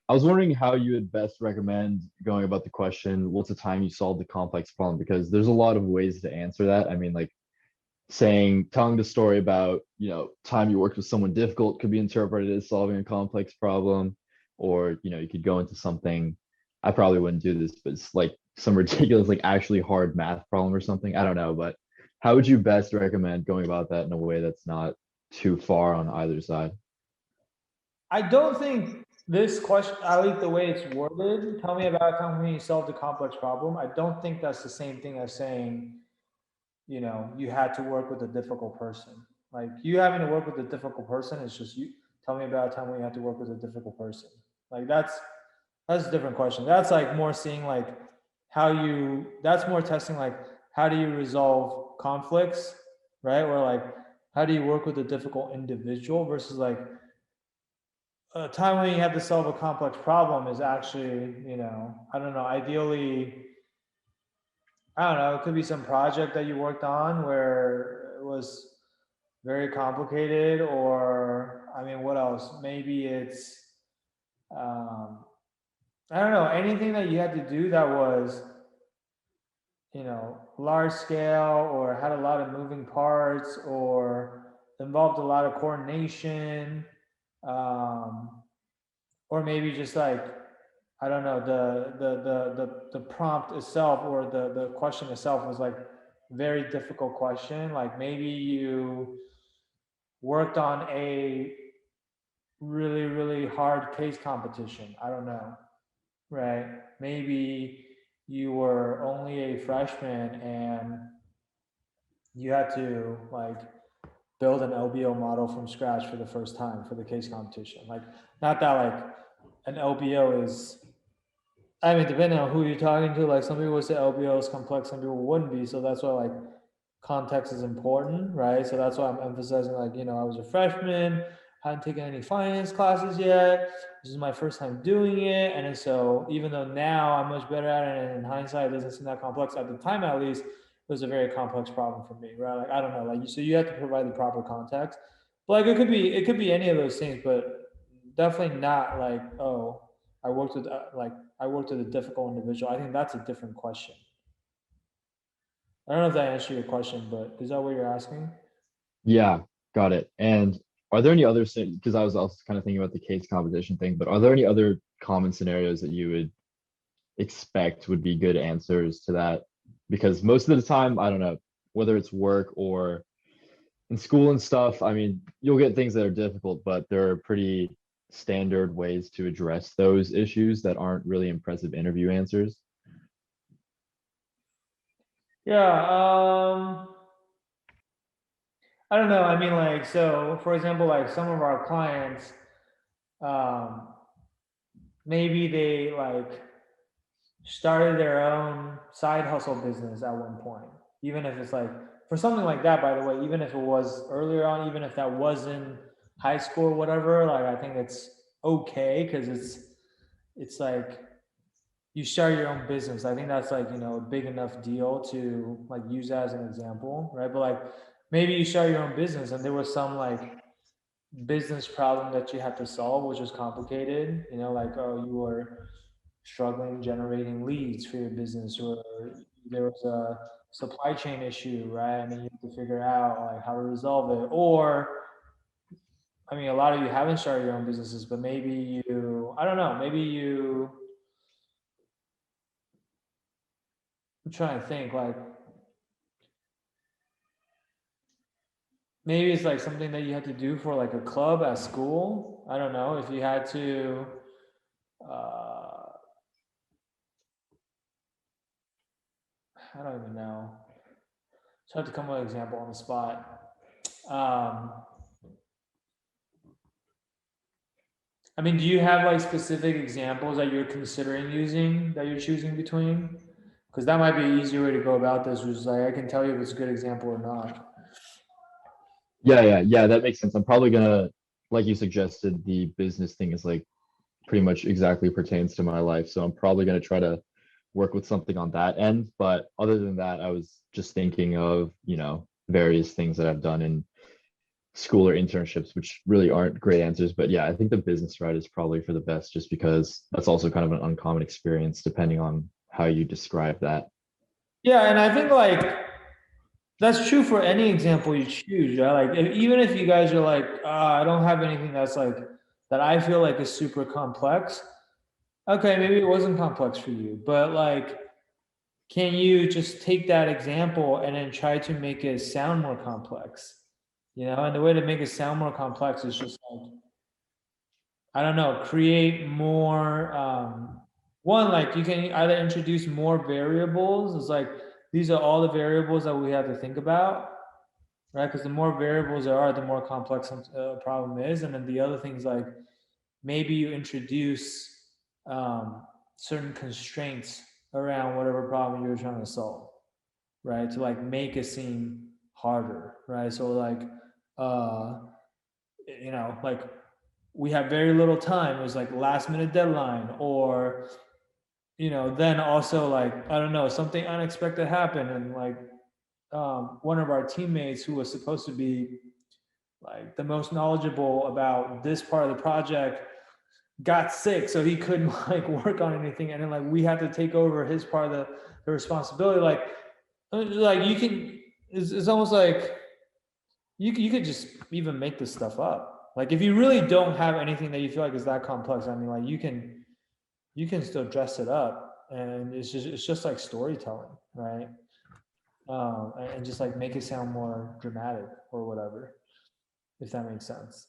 I was wondering how you would best recommend going about the question, what's the time you solved a complex problem? Because there's a lot of ways to answer that. I mean, like telling the story about, time you worked with someone difficult could be interpreted as solving a complex problem. Or, you could go into something, I probably wouldn't do this, but it's like some ridiculous, like actually hard math problem or something. I don't know, but how would you best recommend going about that in a way that's not too far on either side? I don't think this question, I like the way it's worded. Tell me about a time when you solved a complex problem. I don't think that's the same thing as saying, you had to work with a difficult person. Like you having to work with a difficult person is just you. Tell me about a time when you had to work with a difficult person. Like that's a different question. That's like more seeing like how you. That's more testing like how do you resolve conflicts, right? Or like how do you work with a difficult individual versus like a time when you have to solve a complex problem is actually, I don't know, ideally, I don't know, it could be some project that you worked on where it was very complicated, or, I mean, what else? Maybe it's, um, I don't know, anything that you had to do that was, large scale or had a lot of moving parts or involved a lot of coordination. Um, or maybe just like I don't know the prompt itself or the question itself was like very difficult question. Like maybe you worked on a really hard case competition. I don't know, right? Maybe you were only a freshman and you had to like build an LBO model from scratch for the first time for the case competition. Like not that like an LBO is I mean, depending on who you're talking to, like some people would say LBO is complex, some people wouldn't be. So that's why like context is important, right? So that's why I'm emphasizing like, I was a freshman, hadn't taken any finance classes yet. This is my first time doing it. And then so even though now I'm much better at it and in hindsight it doesn't seem that complex, at the time at least, it was a very complex problem for me, right? Like I don't know, like so you have to provide the proper context. But like it could be any of those things, but definitely not like, oh, I worked with a difficult individual. I think that's a different question. I don't know if that answered your question, but is that what you're asking? Yeah, got it. And are there any other, because I was also kind of thinking about the case competition thing, but are there any other common scenarios that you would expect would be good answers to that? Because most of the time, I don't know, whether it's work or in school and stuff, I mean, you'll get things that are difficult, but there are pretty standard ways to address those issues that aren't really impressive interview answers. Yeah, I don't know. I mean, like, so for example, like some of our clients, um, maybe they like started their own side hustle business at one point, even if it's like for something like that, by the way, even if it was earlier on, even if that was in high school or whatever, like I think it's okay because it's like you start your own business. I think that's like, a big enough deal to like use as an example, right? But like maybe you start your own business and there was some like business problem that you had to solve, which was complicated, like, oh, you were struggling generating leads for your business, or there was a supply chain issue, right? And then you have to figure out like how to resolve it. Or, I mean, a lot of you haven't started your own businesses, but maybe I don't know, maybe I'm trying to think like maybe it's like something that you had to do for like a club at school. I don't know if you had to. Uh, I don't even know. So I have to come up with an example on the spot. Um, I mean, do you have like specific examples that you're considering using that you're choosing between? Because that might be an easier way to go about this, which is like I can tell you if it's a good example or not. Yeah, that makes sense. I'm probably gonna, like you suggested, the business thing is like pretty much exactly pertains to my life. So I'm probably gonna try to work with something on that end. But other than that, I was just thinking of, various things that I've done in school or internships, which really aren't great answers. But yeah, I think the business route is probably for the best, just because that's also kind of an uncommon experience depending on how you describe that. Yeah, and I think like that's true for any example you choose, right? Like even if you guys are like, I don't have anything that's like that I feel like is super complex. Okay, maybe it wasn't complex for you, but like, can you just take that example and then try to make it sound more complex? You know, and the way to make it sound more complex is just like, I don't know, create more. One, like you can either introduce more variables. It's like these are all the variables that we have to think about, right? Because the more variables there are, the more complex a problem is. And then the other things like maybe you introduce um, certain constraints around whatever problem you're trying to solve, right? To like make it seem harder, right? So like, uh, like we have very little time. It was like last minute deadline, or then also like I don't know, something unexpected happened, and like one of our teammates who was supposed to be like the most knowledgeable about this part of the project got sick, so he couldn't like work on anything, and then like we had to take over his part of the responsibility. Like you can, it's almost like you could just even make this stuff up. Like if you really don't have anything that you feel like is that complex, I mean, like you can still dress it up, and it's just like storytelling, right? And just like make it sound more dramatic or whatever, if that makes sense.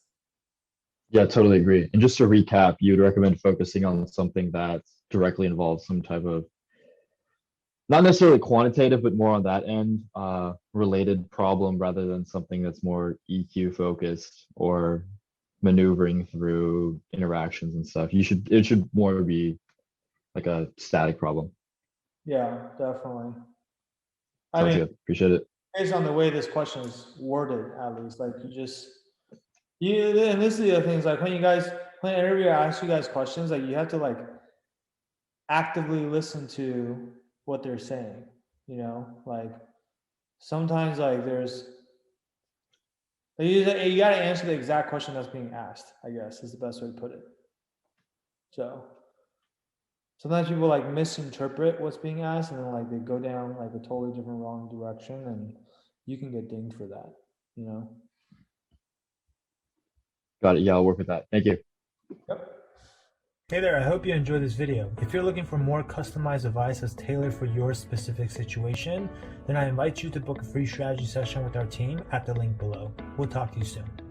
Yeah, totally agree. And just to recap, you'd recommend focusing on something that directly involves some type of not necessarily quantitative, but more on that end, related problem rather than something that's more EQ focused or maneuvering through interactions and stuff. It should more be like a static problem. Yeah, definitely. I Sounds mean, good. Appreciate it. based on the way this question is worded, at least, like and this is the other thing is like when an interviewer asks you guys questions, like you have to like actively listen to what they're saying, like sometimes like you got to answer the exact question that's being asked, I guess is the best way to put it. So sometimes people like misinterpret what's being asked, and then like they go down like a totally different wrong direction, and you can get dinged for that, you know. Got it. Yeah, I'll work with that. Thank you. Yep. Hey there, I hope you enjoyed this video. If you're looking for more customized advice that's tailored for your specific situation, then I invite you to book a free strategy session with our team at the link below. We'll talk to you soon.